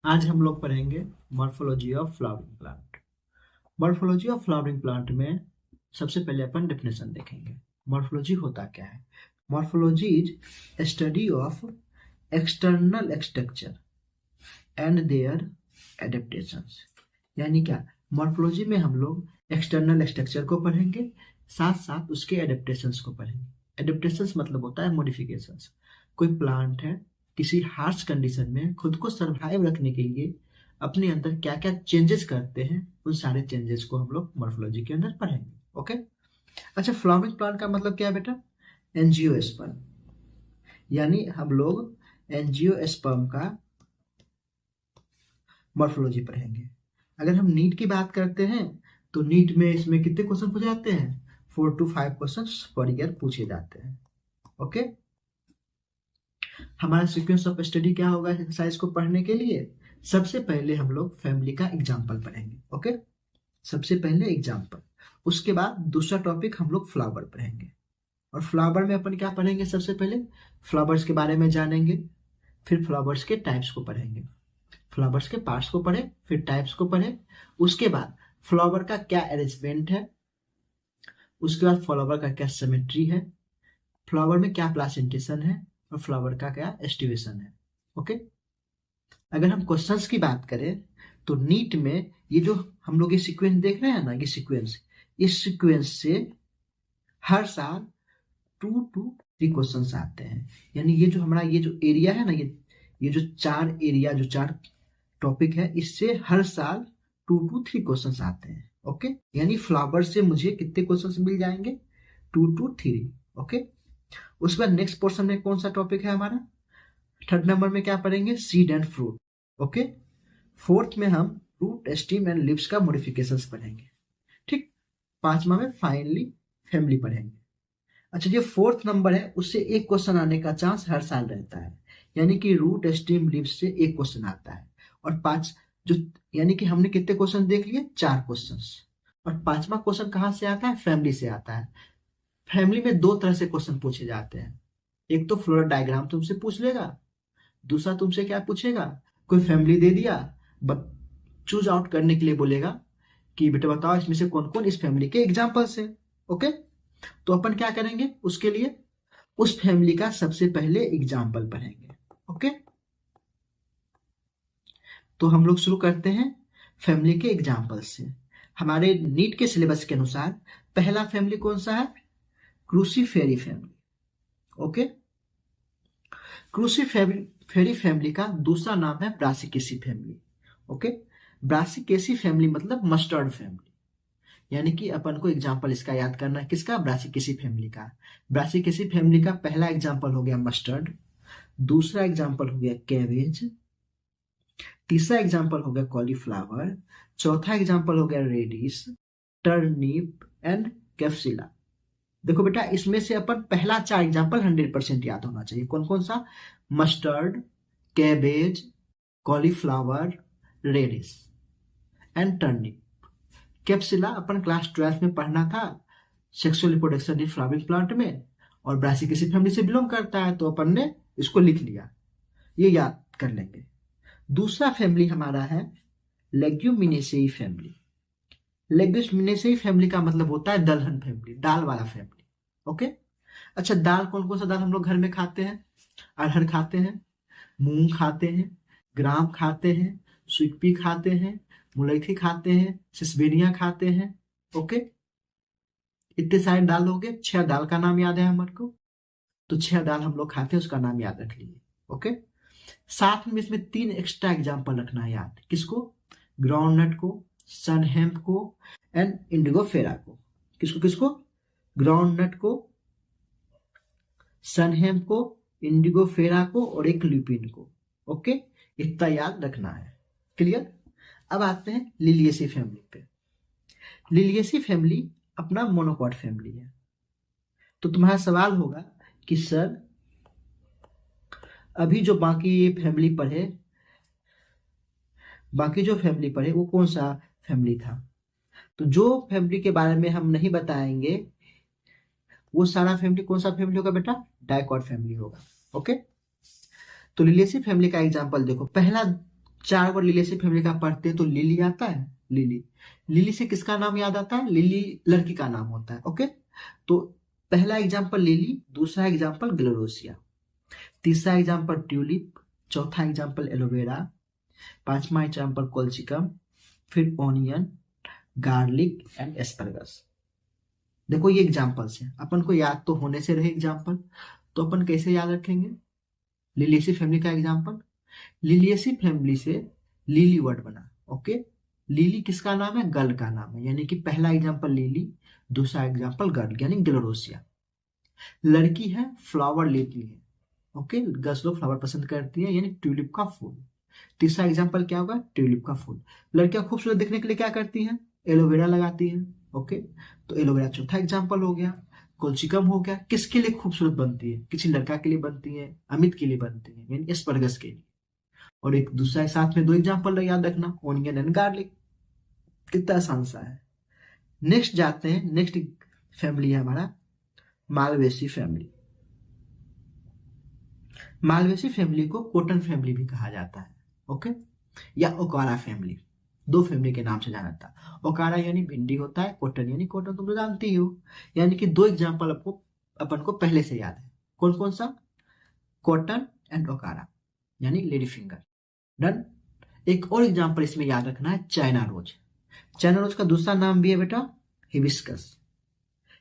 आज हम लोग पढ़ेंगे morphology of flowering plant. Morphology of flowering plant में सबसे पहले अपन डेफिनेशन देखेंगे। मॉर्फोलॉजी होता क्या है? Morphology is study of external structure and their adaptations. यानी क्या? मॉर्फोलॉजी में हम लोग एक्सटर्नल स्ट्रक्चर को पढ़ेंगे, साथ साथ उसके एडेप्टेशंस को पढ़ेंगे। एडेप्टेशंस मतलब होता है मॉडिफिकेशंस। कोई प्लांट है किसी हार्श कंडीशन में खुद को सरवाइव रखने के लिए अपने अंदर क्या क्या चेंजेस करते हैं, उन सारे चेंजेस को हम लोग मॉर्फोलॉजी के अंदर पढ़ेंगे। ओके। अच्छा, फ्लावरिंग प्लांट का मतलब क्या है बेटा? एंजियोस्पर्म। यानी हम लोग एंजियोस्पर्म का मॉर्फोलॉजी पढ़ेंगे। अगर हम नीट की बात करते हैं तो नीट में इसमें कितने क्वेश्चन पूछे जाते हैं? 4 to 5 क्वेश्चन पर ईयर पूछे जाते हैं। ओके। हमारा सीक्वेंस ऑफ स्टडी क्या होगा एक्सरसाइज को पढ़ने के लिए? सबसे पहले हम लोग फैमिली का एग्जाम्पल पढ़ेंगे। ओके। सबसे पहले एग्जाम्पल, उसके बाद दूसरा टॉपिक हम लोग फ्लावर पढ़ेंगे। और फ्लावर में अपन क्या पढ़ेंगे? सबसे पहले फ्लावर्स के बारे में जानेंगे, फिर फ्लावर्स के टाइप्स को पढ़ेंगे, फ्लावर्स के पार्ट्स को पढ़े, फिर टाइप्स को पढ़े, उसके बाद फ्लावर का क्या अरेंजमेंट है, उसके बाद फ्लावर का क्या सिमेट्री है, फ्लावर में क्या प्लासेंटेशन है, और फ्लावर का क्या एस्टिवेशन है। ओके। अगर हम क्वेश्चंस की बात करें तो नीट में ये जो हम लोग ये सीक्वेंस देख रहे हैं ना, ये सीक्वेंस, इस सीक्वेंस से हर साल 2 to 3 क्वेश्चंस आते हैं। यानी ये जो हमारा ये जो एरिया है ना, ये जो चार एरिया, जो चार टॉपिक है, इससे हर साल 2 to 3 क्वेश्चंस आते हैं। ओके। यानी फ्लावर से मुझे कितने क्वेश्चंस मिल जाएंगे? 2 to 3। ओके। उसके बाद नेक्स्ट पोर्शन में कौन सा टॉपिक है हमारा? थर्ड नंबर में क्या पढ़ेंगे? Seed and fruit. Okay. Fourth में हम रूट, स्टीम एंड लिव्स का मॉडिफिकेशंस पढ़ेंगे। ठीक। पांचवा में फाइनली फैमिली पढ़ेंगे। अच्छा, जो फोर्थ नंबर है उससे एक क्वेश्चन आने का चांस हर साल रहता है। यानी कि रूट, स्टीम, लिव्स से एक क्वेश्चन आता है। और पांच जो, यानी कि हमने कितने क्वेश्चन देख लिए? 4 क्वेश्चंस। और पांचवा क्वेश्चन कहाँ से आता है? फैमिली से आता है। फैमिली में दो तरह से क्वेश्चन पूछे जाते हैं। एक तो फ्लोरल डायग्राम तुमसे पूछ लेगा, दूसरा तुमसे क्या पूछेगा? कोई फैमिली दे दिया, चूज आउट करने के लिए बोलेगा कि बेटा बताओ इसमें से कौन कौन इस फैमिली के एग्जाम्पल्स है। ओके। तो अपन क्या करेंगे उसके लिए? उस फैमिली का सबसे पहले एग्जाम्पल पढ़ेंगे। ओके। तो हम लोग शुरू करते हैं फैमिली के एग्जाम्पल से। हमारे नीट के सिलेबस के अनुसार पहला फैमिली कौन सा है? क्रूसीफेरी फैमिली। ओके। क्रूसीफेरी फैमिली का दूसरा नाम है Brassicaceae family. Okay. Brassicaceae family मतलब मस्टर्ड फैमिली। यानी कि अपन को एग्जाम्पल इसका याद करना है। किसका? ब्रासिकेसी फैमिली का। ब्रासिकेसी फैमिली का पहला एग्जाम्पल हो गया मस्टर्ड, दूसरा एग्जाम्पल हो गया कैबेज, तीसरा एग्जाम्पल हो गया कॉलीफ्लावर, चौथा एग्जाम्पल हो गया रेडिश, टर्निप एंड कैप्सिला। देखो बेटा, इसमें से अपन पहला 4 एग्जाम्पल 100% याद होना चाहिए। कौन कौन सा? Mustard, cabbage, cauliflower, radish and turnip. Capsella अपन क्लास 12 में पढ़ना था, sexual reproduction in flowering plant में, और ब्रासिकेसी फैमिली से बिलोंग करता है, तो अपन ने इसको लिख लिया, ये याद कर लेंगे। दूसरा फैमिली हमारा है लेग्यूमिनेसेई फैमिली। लेग्यूमिनेसेई फैमिली का मतलब होता है दलहन फैमिली, दाल वाला फैमिली। ओके। अच्छा, दाल कौन कौन सा दाल हम लोग घर में खाते हैं? अरहर खाते हैं, मूंग खाते हैं, ग्राम खाते हैं, सुइपी खाते हैं, मुलैठी खाते हैं, सिसबेरिया खाते हैं। ओके। इतने सारे दाल हो गए। 6 दाल का नाम याद है हमारे को, तो 6 दाल हम लोग खाते हैं, उसका नाम याद रख लीजिए। ओके। साथ में इसमें 3 एक्स्ट्रा एग्जाम्पल रखना है याद। किसको? ग्राउंडनट को, सनहेम्प को एंड इंडिगोफेरा को। किसको किसको? ग्राउंडनट को, सनहेम्प को, इंडिगोफेरा को और एक ल्यूपिन को। ओके। इतना याद रखना है। क्लियर? अब आते हैं लिलिएसी फैमिली पे। लिलिएसी फैमिली अपना मोनोकॉट फैमिली है। तो तुम्हारा सवाल होगा कि सर अभी जो बाकी जो फैमिली पढ़े वो कौन सा फैमिली था? तो जो फैमिली के बारे में हम नहीं बताएंगे वो सारा फैमिली कौन सा फैमिली होगा बेटा? डाइकॉट फैमिली होगा। ओके। तो लिलिएसी फैमिली का एग्जांपल देखो। पहला 4 बार लिलियेसी फैमिली का पढ़ते हैं तो लिली आता है, लिली। लिली से किसका नाम याद आता है? लिली लड़की का नाम होता है। ओके, तो पहला एग्जाम्पल लिली, दूसरा एग्जाम्पल ग्लोरोसिया, तीसरा एग्जाम्पल ट्यूलिप, चौथा एग्जाम्पल एलोवेरा, पांचवा एग्जाम्पल कोल्चिकम, फिर ऑनियन, गार्लिक एंड एस्परगस। देखो ये एग्जाम्पल्स हैं, अपन को याद तो होने से रहे एग्जाम्पल, तो अपन कैसे याद रखेंगे? लिलियेसी फैमिली का एग्जाम्पल, लिलियेसी फैमिली से लिली वर्ड बना। ओके, लिली किसका नाम है? गर्ल का नाम है, यानी कि पहला एग्जाम्पल लिली, दूसरा एग्जाम्पल गर्ल यानी ग्लोरोसिया। लड़की है, फ्लावर लेती है। ओके, गर्ल्स लोग फ्लावर पसंद करती है, यानी ट्यूलिप का फूल। तीसरा एग्जाम्पल क्या होगा? ट्यूलिप का फूल। लड़कियां खूबसूरत दिखने के लिए क्या करती हैं? एलोवेरा लगाती हैं। ओके, तो एलोवेरा चौथा एग्जाम्पल हो गया। कोल्चिकम हो गया, किसके लिए खूबसूरत बनती है? किसी लड़का के लिए बनती है, अमित के लिए बनती है, यानी एस्परगस के लिए। और एक दूसरा साथ में 2 एग्जाम्पल याद रखना, ऑनियन एंड गार्लिक। कितना आसान सा है। नेक्स्ट जाते हैं, नेक्स्ट फैमिली है हमारा मालवेसी फैमिली। मालवेसी फैमिली को कॉटन फैमिली भी कहा जाता है। ओके, या ओकारा फैमिली, 2 फैमिली के नाम से जाना जाता है। ओकारा यानी भिंडी होता है, कॉटन यानी कॉटन, तुम तो जानती हो। यानी कि 2 एग्जाम्पल आपको अपन को पहले से याद है। कौन कौन सा? कॉटन एंड ओकारा यानी लेडी फिंगर। डन। एक और एग्जाम्पल इसमें याद रखना है, चाइना रोज। चाइना रोज का दूसरा नाम भी है बेटा हिबिस्कस,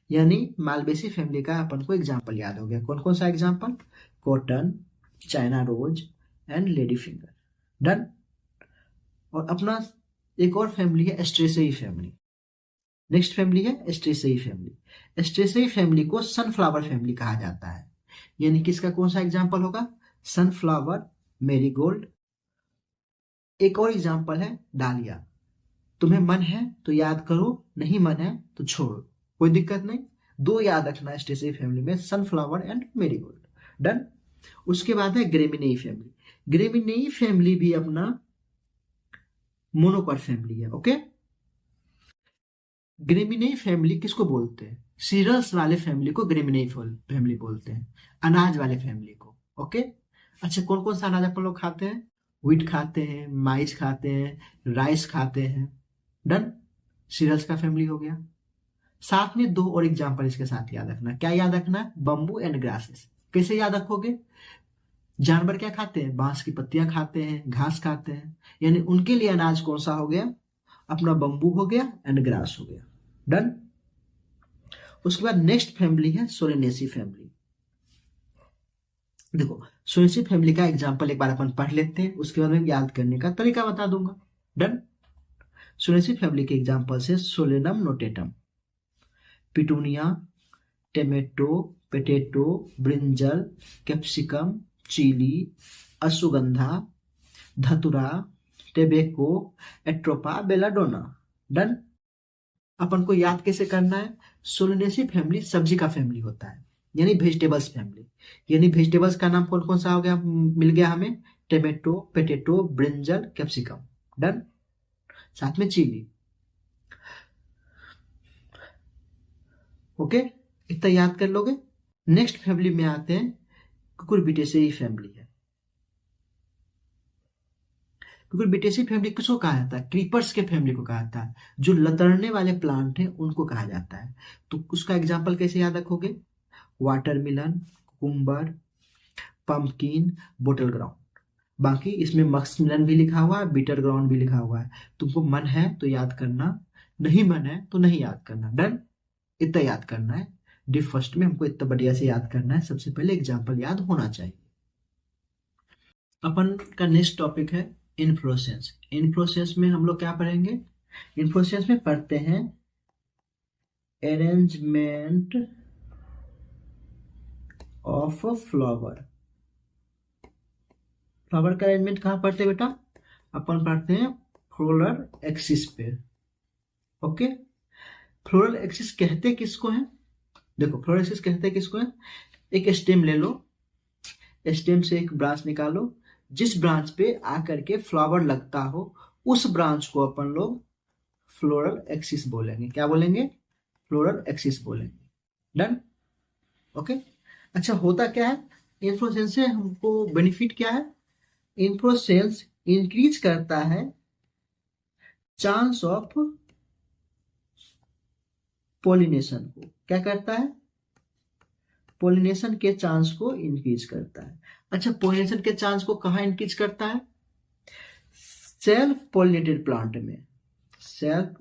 यानी मालवेसी फैमिली का अपन को एग्जाम्पल याद हो गया। कौन कौन सा example? Cotton, China rose and lady finger. Done. और अपना एक और फैमिली है एस्ट्रेसेई फैमिली। नेक्स्ट फैमिली है एस्ट्रेसेई फैमिली। एस्ट्रेसेई फैमिली को सनफ्लावर फैमिली कहा जाता है, यानी कि इसका कौन सा एग्जाम्पल होगा? Sunflower, marigold. एक और एग्जाम्पल है डालिया। तुम्हें मन है तो याद करो, नहीं मन है तो छोड़ो, कोई दिक्कत नहीं। 2 याद रखना है एस्ट्रेसेई फैमिली में, सनफ्लावर एंड मेरीगोल्ड। डन। उसके बाद है ग्रेमिनेई फैमिली। ग्रेमिनेई फैमिली भी अपना मोनोकॉट फैमिली है। ओके, ग्रेमिनेई फैमिली किसको बोलते हैं? सीरियल्स वाले फैमिली को ग्रेमिनेई फैमिली बोलते हैं, अनाज वाले फैमिली को। ओके, अच्छा कौन कौन सा अनाज अपन लोग खाते हैं? व्हीट खाते हैं, माइस खाते हैं, राइस खाते हैं। डन। सीरियल्स का फैमिली हो गया। साथ में 2 और एग्जाम्पल इसके साथ याद रखना। क्या याद रखना है? Bamboo and grasses. कैसे याद रखोगे? जानवर क्या खाते हैं? बांस की पत्तियां खाते हैं, घास खाते हैं, यानी उनके लिए अनाज कौन सा हो गया? अपना बम्बू हो गया एंड ग्रास हो गया। डन। उसके बाद नेक्स्ट फैमिली है सोलेनेसी फैमिली। देखो सोलेनेसी फैमिली का एग्जाम्पल एक बार अपन पढ़ लेते हैं, उसके बाद में याद करने का तरीका बता दूंगा। डन। सोलेनेसी फैमिली के एग्जाम्पल है सोलेनम नोटेटम, petunia, tomato, potato, brinjal, capsicum, chilli, ashwagandha, dhatura, tobacco, Atropa, belladonna. Done. अपन को याद कैसे करना है? सोलेनेसी फैमिली सब्जी का फैमिली होता है, यानी वेजिटेबल्स फैमिली। यानी वेजिटेबल्स का नाम कौन कौन सा हो गया, मिल गया हमें? Tomato, potato, brinjal, capsicum. Done. साथ में चिली। ओके, इतना याद कर लोगे। नेक्स्ट फैमिली में आते हैं, कुकुरबिटेसी फैमिली है। कुकुरबिटेसी फैमिली किसको कहा जाता है? क्रीपर्स के फैमिली को कहा जाता है, जो लतड़ने वाले प्लांट हैं उनको कहा जाता है। तो उसका एग्जाम्पल कैसे याद रखोगे? Watermelon, cucumber, pumpkin, bottle ground. बाकी इसमें मस्कमेलन भी लिखा हुआ है, बीटर ग्राउंड भी लिखा हुआ है। तुमको मन है तो याद करना, नहीं मन है तो नहीं याद करना। डन। इतना याद करना है। डी फर्स्ट में हमको इतना बढ़िया से याद करना है। सबसे पहले एग्जाम्पल याद होना चाहिए। अपन का नेक्स्ट टॉपिक है इनफ्लोरेसेंस। इनफ्लोरेसेंस में हम लोग क्या पढ़ेंगे? इनफ्लोरेसेंस में पढ़ते हैं अरेंजमेंट ऑफ फ्लावर। फ्लावर का अरेंजमेंट कहाँ पढ़ते हैं बेटा? अपन पढ़ते हैं फ्लोरल एक्सिस पे। ओके, फ्लोरल एक्सिस कहते किसको है? देखो फ्लोरल एक्सिस कहते किसको है? एक स्टेम ले लो, स्टेम से एक ब्रांच निकालो, जिस ब्रांच पे आकर के फ्लावर लगता हो उस ब्रांच को अपन लोग फ्लोरल एक्सिस बोलेंगे। क्या बोलेंगे? फ्लोरल एक्सिस बोलेंगे। डन। ओके, अच्छा होता क्या है इन्फ्लोरेसेंस से? हमको बेनिफिट क्या है? इन्फ्लोरेसेंस इंक्रीज करता है चांस ऑफ पोलिनेशन को। क्या करता है? पोलिनेशन के चांस को इंक्रीज करता है। अच्छा, पोलिनेशन के चांस को कहाँ इंक्रीज करता है? सेल्फ पोलिनेटेड प्लांट में, सेल्फ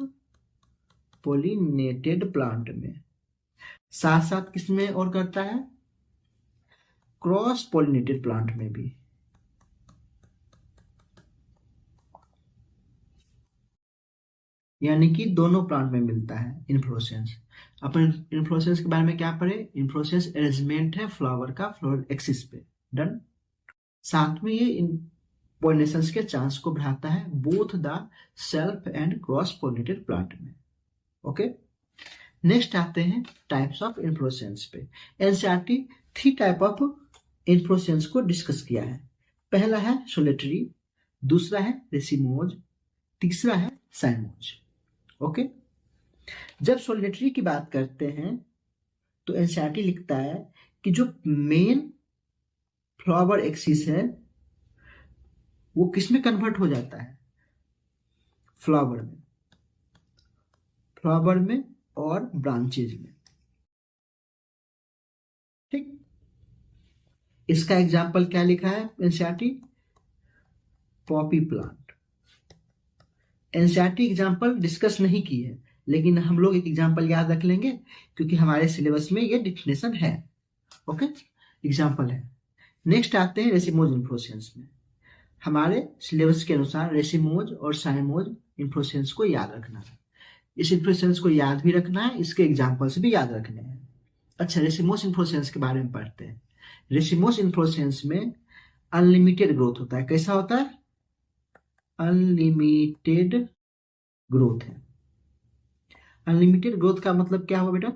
पोलिनेटेड प्लांट में। साथ साथ किसमें और करता है? क्रॉस पोलिनेटेड प्लांट में भी। यानी कि दोनों प्लांट में मिलता है इन्फ्लोरेसेंस। अपन इन्फ्लोरेसेंस के बारे में क्या पढ़े? इन्फ्लोरेसेंस अरेंजमेंट है फ्लावर का फ्लोरल एक्सिस पे। डन। साथ में ये पोलिनेशन के चांस को बढ़ाता है both the self and cross pollinated plant में। ओके, नेक्स्ट आते हैं टाइप्स ऑफ इन्फ्लोरेसेंस पे। एनसीईआरटी 3 टाइप ऑफ इन्फ्लोरेसेंस को डिस्कस किया है। पहला है सोलिटरी, दूसरा है रेसिमोज, तीसरा है साइमोज। ओके, जब सोलिटरी की बात करते हैं तो एनसीईआरटी लिखता है कि जो मेन फ्लावर एक्सिस है वो किसमें कन्वर्ट हो जाता है? फ्लावर में, फ्लावर में और ब्रांचेज में। ठीक, इसका एग्जाम्पल क्या लिखा है NCERT? Poppy plant. NCERT example discuss नहीं की है, लेकिन हम लोग एक एग्जाम्पल याद रख लेंगे क्योंकि हमारे सिलेबस में ये डिफिनेशन है। ओके, एग्जाम्पल है। नेक्स्ट आते हैं रेसिमोज इन्फ्लोरेसेंस में। हमारे सिलेबस के अनुसार रेसिमोज और साइमोज इन्फ्लोरेसेंस को याद रखना है। इस इन्फ्लोरेसेंस को याद भी रखना है, इसके एग्जाम्पल्स भी याद रखने हैं। अच्छा, रेसिमोज इन्फ्लोरेसेंस के बारे में पढ़ते हैं। रेसिमोज इन्फ्लोरेसेंस में अनलिमिटेड ग्रोथ होता है। कैसा होता है? अनलिमिटेड ग्रोथ है। अनलिमिटेड ग्रोथ का मतलब क्या हुआ बेटा?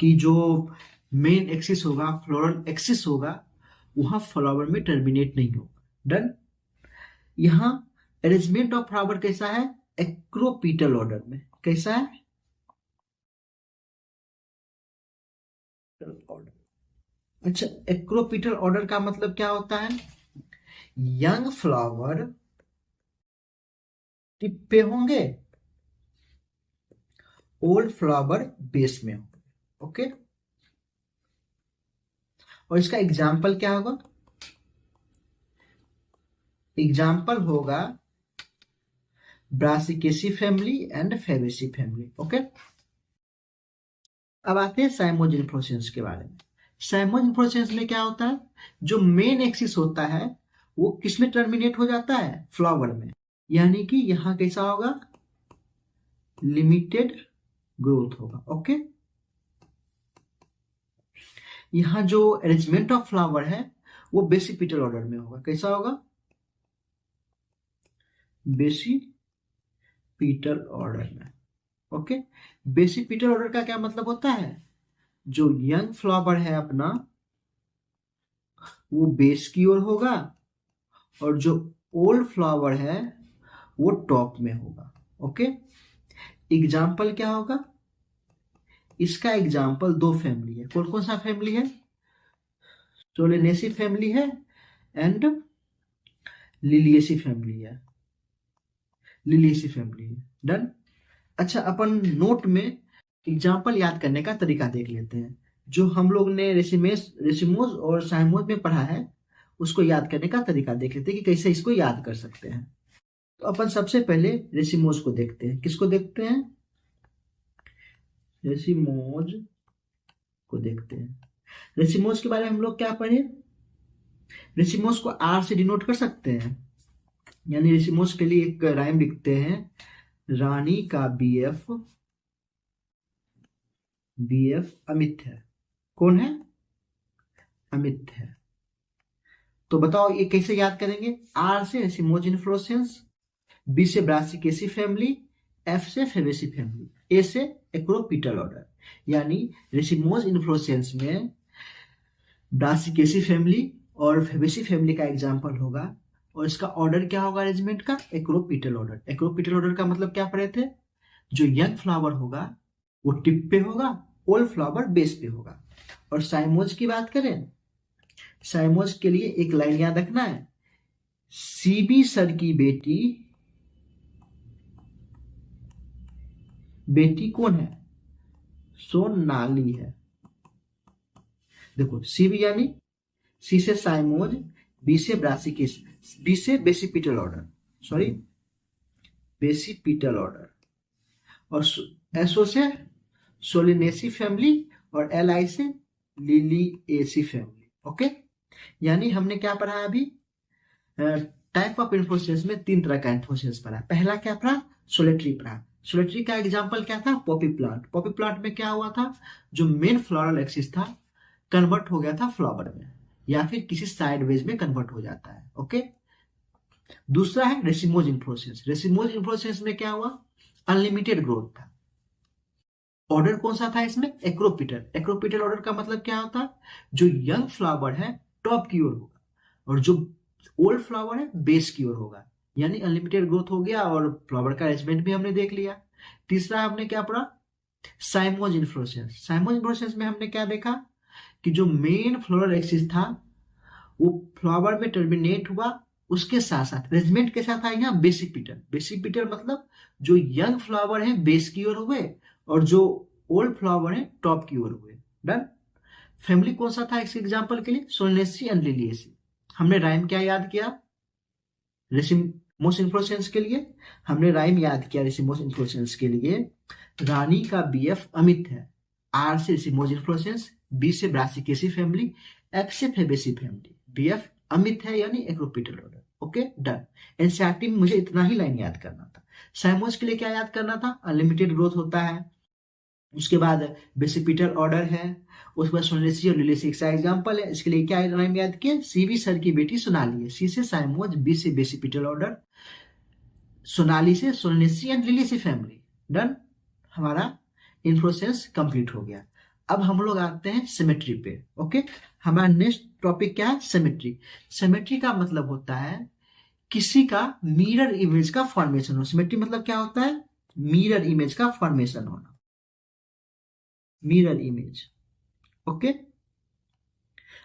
कि जो मेन एक्सिस होगा, फ्लोरल एक्सिस होगा, वहां फ्लावर में टर्मिनेट नहीं होगा। डन। यहां अरेंजमेंट ऑफ फ्लावर कैसा है? एक्रोपीटल ऑर्डर में। कैसा है? ऑर्डर। अच्छा, एक्रोपीटल ऑर्डर का मतलब क्या होता है? यंग फ्लावर टिप पे होंगे, ओल्ड फ्लावर बेस में होंगे। ओके, और इसका एग्जाम्पल क्या होगा? एग्जाम्पल होगा Brassicaceae family and Fabaceae family. Okay, अब आते हैं साइमोज इन्फ्लोरेसेंस के बारे में। साइमोज इन्फ्लोरेसेंस में क्या होता है? जो मेन एक्सिस होता है वो किसमें टर्मिनेट हो जाता है? फ्लावर में। यानी कि यहां कैसा होगा? लिमिटेड ग्रोथ होगा। ओके, यहां जो अरेंजमेंट ऑफ फ्लावर है वो बेसिपिटल ऑर्डर में होगा। कैसा होगा? बेसिपिटल ऑर्डर में। ओके, बेसिपिटल ऑर्डर का क्या मतलब होता है? जो यंग फ्लावर है अपना वो बेस की ओर होगा और जो ओल्ड फ्लावर है वो टॉप में होगा। ओके, एग्जाम्पल क्या होगा? इसका एग्जाम्पल 2 फैमिली है। कौन कौन सा फैमिली है? सोलेनेसी फैमिली है एंड लिलिएसी फैमिली है। लिलिएसी फैमिली है। डन। अच्छा, अपन नोट में एग्जाम्पल याद करने का तरीका देख लेते हैं। जो हम लोग ने रेसिमोज और साइमोज में पढ़ा है उसको याद करने का तरीका देख लेते हैं कि कैसे इसको याद कर सकते हैं। तो अपन सबसे पहले रेसिमोज को देखते हैं। किसको देखते हैं? रेसिमोज को देखते हैं। रेसिमोज के बारे में हम लोग क्या पढ़े? रेसिमोज को आर से डिनोट कर सकते हैं। यानी रेसिमोज के लिए एक राइम लिखते हैं, रानी का बीएफ अमित है। कौन है? अमित है। तो बताओ ये कैसे याद करेंगे? आर से रेसिमोज इन्फ्लोरेसेंस, बी से ब्रासिकेसी फैमिली, एफ से फेबेसी फैमिली, ए से एक्रोपीटल ऑर्डर। यानी रेसिमोज इन्फ्लोरेसेंस में ब्रासिकेसी फैमिली और फेबेसी फैमिली का एग्जाम्पल होगा और इसका ऑर्डर क्या होगा अरेंजमेंट का? एक्रोपीटल ऑर्डर। एक्रोपीटल ऑर्डर का मतलब क्या पढ़े थे? जो यंग फ्लावर होगा वो टिप पे होगा, ओल्ड फ्लावर बेस पे होगा। और साइमोज की बात करें, साइमोज के लिए एक लाइन याद रखना है सीबी सर की बेटी कौन है? सोनाली है। देखो सीबी यानी सी से साइमोज, बी से ब्रासिकिस, बी से basipetal order, sorry basipetal order, और एसओ से सोलिनेसी फैमिली, और एल आई से लिलिएसी फैमिली। ओके, यानी हमने क्या पढ़ा अभी? टाइप ऑफ इन्फ्लोरेसेंस में 3 तरह का इन्फ्लोरेसेंस पढ़ा। पहला क्या पढ़ा? सोलेटरी पढ़ा। सोलेटरी का एग्जांपल क्या था? Poppy plant. पॉपी प्लांट में क्या हुआ था? जो मेन फ्लोरल एक्सिस था कन्वर्ट हो गया था फ्लावर में, या फिर किसी साइड वेज में कन्वर्ट हो जाता है। ओके, दूसरा है रेसिमोज इन्फ्लोरेसेंस। रेसिमोज इन्फ्लोरेसेंस में क्या हुआ? अनलिमिटेड ग्रोथ था। ऑर्डर कौन सा था इसमें? एक्रोपिटल। एक्रोपिटल ऑर्डर का मतलब क्या होता है? जो यंग फ्लावर है टॉप की ओर होगा, और जो ओल्ड फ्लावर है बेस की ओर होगा, यानी अनलिमिटेड ग्रोथ हो गया, और फ्लावर का अरेंजमेंट भी हमने देख लिया। तीसरा हमने क्या पढ़ा? Cymose inflorescence. साइमोज इन्फ्लोरेसेंस में हमने क्या देखा कि जो मेन फ्लोरल एक्सिस था वो फ्लावर में टर्मिनेट हुआ, उसके साथ साथ अरेंजमेंट के साथ आया यहाँ बेसिपिटल। बेसिपिटल मतलब जो यंग फ्लावर है बेस की ओर हुए, और जो ओल्ड फ्लावर है टॉप की ओर हुए। डन। फैमिली कौन सा था इस एग्जांपल के लिए? Solanaceae and Liliaceae. हमने राइम क्या याद किया रेसिमोस इन्फ्लोरेसेंस के लिए? हमने राइम याद किया रेसिमोस इन्फ्लोरेसेंस के लिए, रानी का बीएफ अमित है। आर से रेसिमोस इन्फ्लोरेसेंस, बी से ब्रासिकेसी फैमिली, एक्स से फेबेसी फैमिली, बीएफ अमित है यानी acropetal order. Okay done. NCERT में मुझे इतना ही लाइन याद करना था। साइमोस के लिए क्या याद करना था? अनलिमिटेड ग्रोथ होता है। उसके बाद बेसिपिटल ऑर्डर है। उसके बाद सोनेसी और लिलिएसी का एग्जांपल है। इसके लिए क्या नाम याद किया? सीबी सर की बेटी सोनाली है। सी से साइमोज, बी से बेसिपिटल ऑर्डर, सोनाली से सोनेसी एंड लिलिएसी फैमिली। डन। हमारा इन्फ्लोरेसेंस कंप्लीट हो गया। अब हम लोग आते हैं सिमेट्री पे। ओके, हमारा नेक्स्ट टॉपिक क्या है? सिमेट्री। सिमेट्री का मतलब होता है किसी का मिरर इमेज का फॉर्मेशन हो। सिमेट्री मतलब क्या होता है? मिरर इमेज का फॉर्मेशन होना। Mirror image. ओके,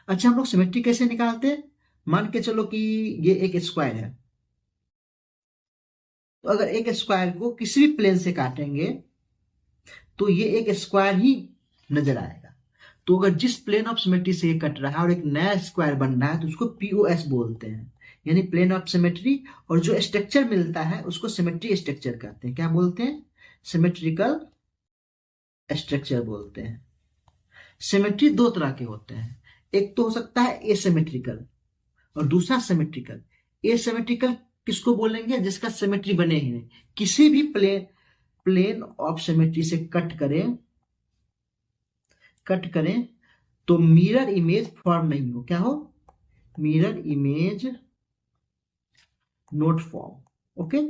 अच्छा हम लोग सिमेट्री कैसे निकालते हैं? मान के चलो कि ये एक स्क्वायर है, तो अगर एक स्क्वायर को किसी भी प्लेन से काटेंगे तो ये एक स्क्वायर ही नजर आएगा। तो अगर जिस प्लेन ऑफ सिमेट्री से ये कट रहा है और एक नया स्क्वायर बन रहा है तो उसको पीओएस बोलते हैं, यानी प्लेन ऑफ सिमेट्री। और जो स्ट्रक्चर मिलता है उसको सिमेट्री स्ट्रक्चर कहते हैं। क्या बोलते हैं? सिमेट्रिकल स्ट्रक्चर बोलते हैं। सिमेट्री 2 तरह के होते हैं। एक तो हो सकता है एसिमेट्रिकल और दूसरा सिमेट्रिकल। एसिमेट्रिकल किसको बोलेंगे? जिसका सिमेट्री बने ही नहीं, किसी भी प्लेन ऑफ सिमेट्री से कट करें तो मिरर इमेज फॉर्म नहीं हो। क्या हो? Mirror image not form. Okay,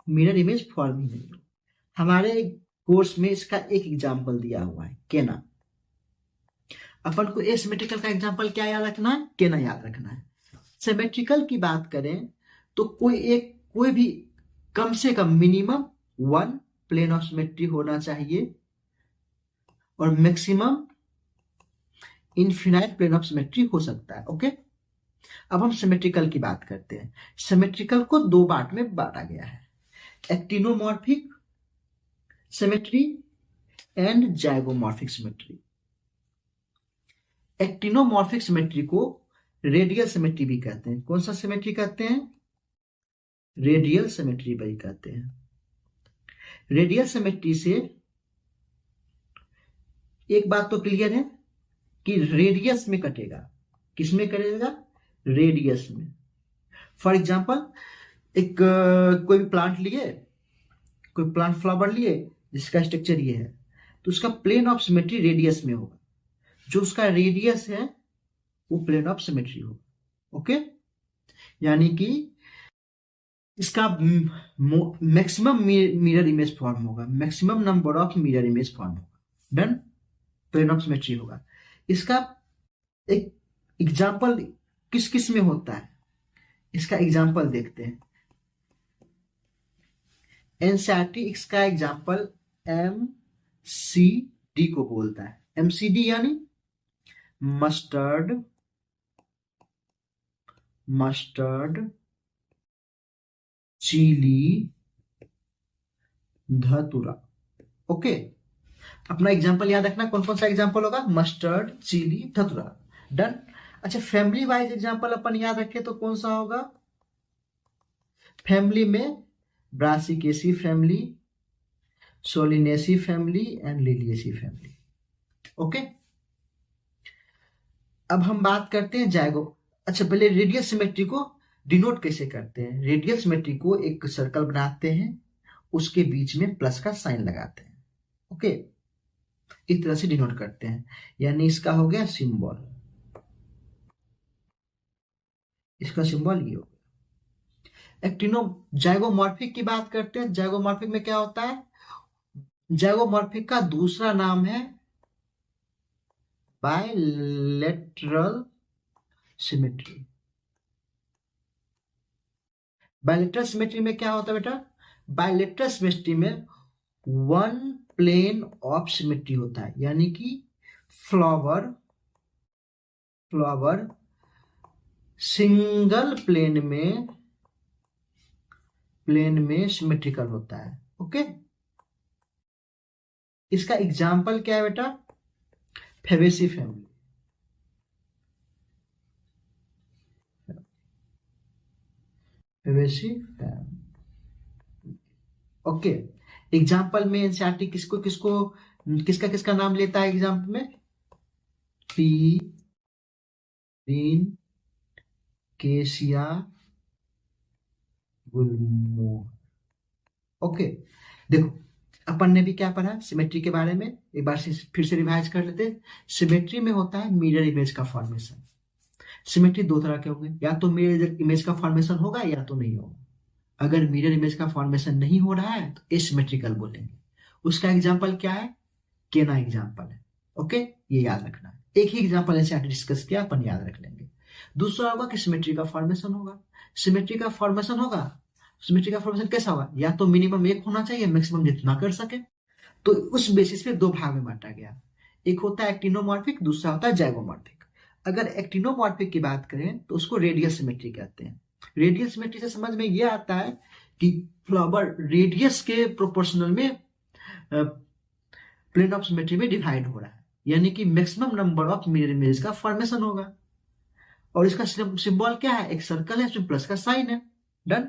mirror image form ही नहीं हो। हमारे कोर्स में इसका एक एग्जांपल दिया हुआ है, केना। अपन को एसिमेट्रिकल का एग्जांपल क्या याद रखना है? केना याद रखना है। सिमेट्रिकल की बात करें तो कोई भी कम से कम मिनिमम 1 प्लेन ऑफ सिमेट्री होना चाहिए, और maximum infinite plane of symmetry हो सकता है। ओके, अब हम सिमेट्रिकल की बात करते हैं। सिमेट्रिकल को 2 पार्ट में बांटा गया है, actinomorphic symmetry and zygomorphic symmetry. Actinomorphic symmetry को रेडियल सिमेट्री भी कहते हैं। कौन सा सिमेट्री कहते हैं? रेडियल सिमेट्री भी कहते हैं। रेडियल सिमेट्री से एक बात तो क्लियर है कि रेडियस में कटेगा। किस में कटेगा? रेडियस में। फॉर एग्जांपल, एक कोई भी प्लांट लिए, कोई प्लांट फ्लावर लिए जिसका स्ट्रक्चर ये है, तो उसका प्लेन ऑफ सिमेट्री रेडियस में होगा। जो उसका रेडियस है वो प्लेन ऑफ सिमेट्री होगा। ओके, यानी कि इसका मैक्सिमम मिरर इमेज फॉर्म होगा, maximum number of mirror image form होगा। डन। प्लेन ऑफ सिमेट्री होगा। इसका एक एग्जांपल किस किस में होता है, इसका एग्जांपल देखते हैं। एनसीईआरटी इसका एग्जांपल एमसीडी को बोलता है। एमसीडी यानी मस्टर्ड मस्टर्ड, चिली, धतूरा। ओके, अपना एग्जाम्पल याद रखना, कौन कौन सा एग्जाम्पल होगा, मस्टर्ड, चिली, धतूरा। डन। अच्छा, फैमिली वाइज एग्जाम्पल अपन याद रखें तो कौन सा होगा, फैमिली में Brassicaceae family, Solanaceae family and Liliaceae family. Okay, अब हम बात करते हैं जायगो। अच्छा, पहले रेडियल सिमेट्री को डिनोट कैसे करते हैं। रेडियल सिमेट्री को एक सर्कल बनाते हैं, उसके बीच में प्लस का साइन लगाते हैं। ओके, इस तरह से डिनोट करते हैं, यानी इसका हो गया सिंबल, इसका सिंबल ये हो गया। एक्टिनो जाइगोमॉर्फिक की बात करते हैं। जाइगोमॉर्फिक में क्या होता है, जाइगोमॉर्फिक का दूसरा नाम है बायलेटरल सिमेट्री। बायलेटरल सिमेट्री में क्या होता है बेटा, बायलेटरल सिमेट्री में वन प्लेन ऑफ सिमेट्री होता है, यानी कि फ्लावर सिंगल प्लेन में सिमेट्रिकल होता है। ओके, इसका एग्जाम्पल क्या है बेटा, Fabaceae family. Fabaceae family. Okay, example में एनसीईआरटी किसका किसका नाम लेता है एग्जाम्पल में, पी, बीन, केसिया, गुलमोहर। ओके, देखो अपन ने भी क्या पढ़ा सिमेट्री के बारे में, एक बार फिर से रिवाइज कर लेते हैं। सिमेट्री में होता है मिरर इमेज का फॉर्मेशन। सिमेट्री दो तरह के होंगे, या तो मिरर इमेज का फॉर्मेशन होगा या तो नहीं होगा। अगर मिरर इमेज का फॉर्मेशन नहीं हो रहा है तो एसिमेट्रिकल बोलेंगे। उसका एग्जाम्पल क्या है, केना एग्जाम्पल है। ओके, ये याद रखना है, एक ही एग्जाम्पल ऐसे डिस्कस किया, अपन याद रख लेंगे। दूसरा होगा कि सिमेट्री का फॉर्मेशन होगा। सिमेट्री का फॉर्मेशन होगा, सिमेट्री का फॉर्मेशन कैसा होगा, या तो मिनिमम एक होना चाहिए, मैक्सिमम जितना कर सके। तो उस बेसिस पे दो भाग में बांटा गया, एक होता है एक्टिनोमॉर्फिक, दूसरा होता है जाइगोमॉर्फिक। अगर एक्टिनोमॉर्फिक की बात करें तो उसको रेडियल सिमेट्री कहते हैं। रेडियल सिमेट्री से समझ में यह आता है कि फ्लावर रेडियस के प्रोपोर्शनल में प्लेन ऑफ सिमेट्री में डिवाइड हो रहा है, यानी कि maximum number of mirror image का फॉर्मेशन होगा। और इसका सिंबल क्या है, एक सर्कल है, उसमें प्लस का साइन है। डन।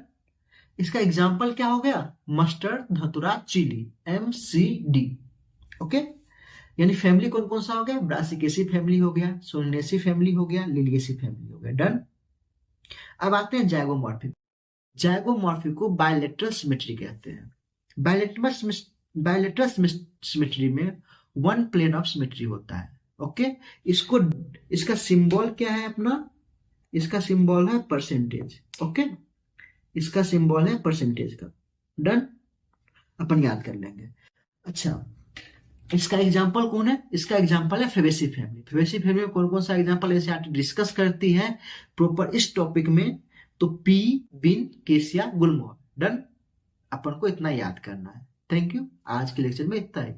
इसका एग्जाम्पल क्या हो गया, मस्टर्ड, धतूरा, चिली, MCD। ओके, यानी फैमिली कौन कौन सा हो गया, ब्रासिकेसी फैमिली हो गया, सोलिनेसी फैमिली हो गया, लिलिएसी फैमिली हो गया। डन। अब आते हैं जाइगोमॉर्फिक। जाइगोमॉर्फिक को बायलेटरल सिमेट्री कहते हैं। बायलेटरल सिमेट्री में वन प्लेन ऑफ सिमेट्री होता है। ओके, इसका सिंबल क्या है अपना, इसका सिंबल है परसेंटेज। ओके, इसका सिंबल है परसेंटेज का। डन, अपन याद कर लेंगे। अच्छा, इसका एग्जाम्पल कौन है, इसका एग्जाम्पल है फेबेसी फैमिली। फेबेसी फैमिली में कौन कौन सा एग्जाम्पल ऐसे आप डिस्कस करती है प्रॉपर इस टॉपिक में, तो पी, बिन, केसिया, गुलमोहर। डन, अपन को इतना याद करना है। थैंक यू, आज के लेक्चर में इतना ही।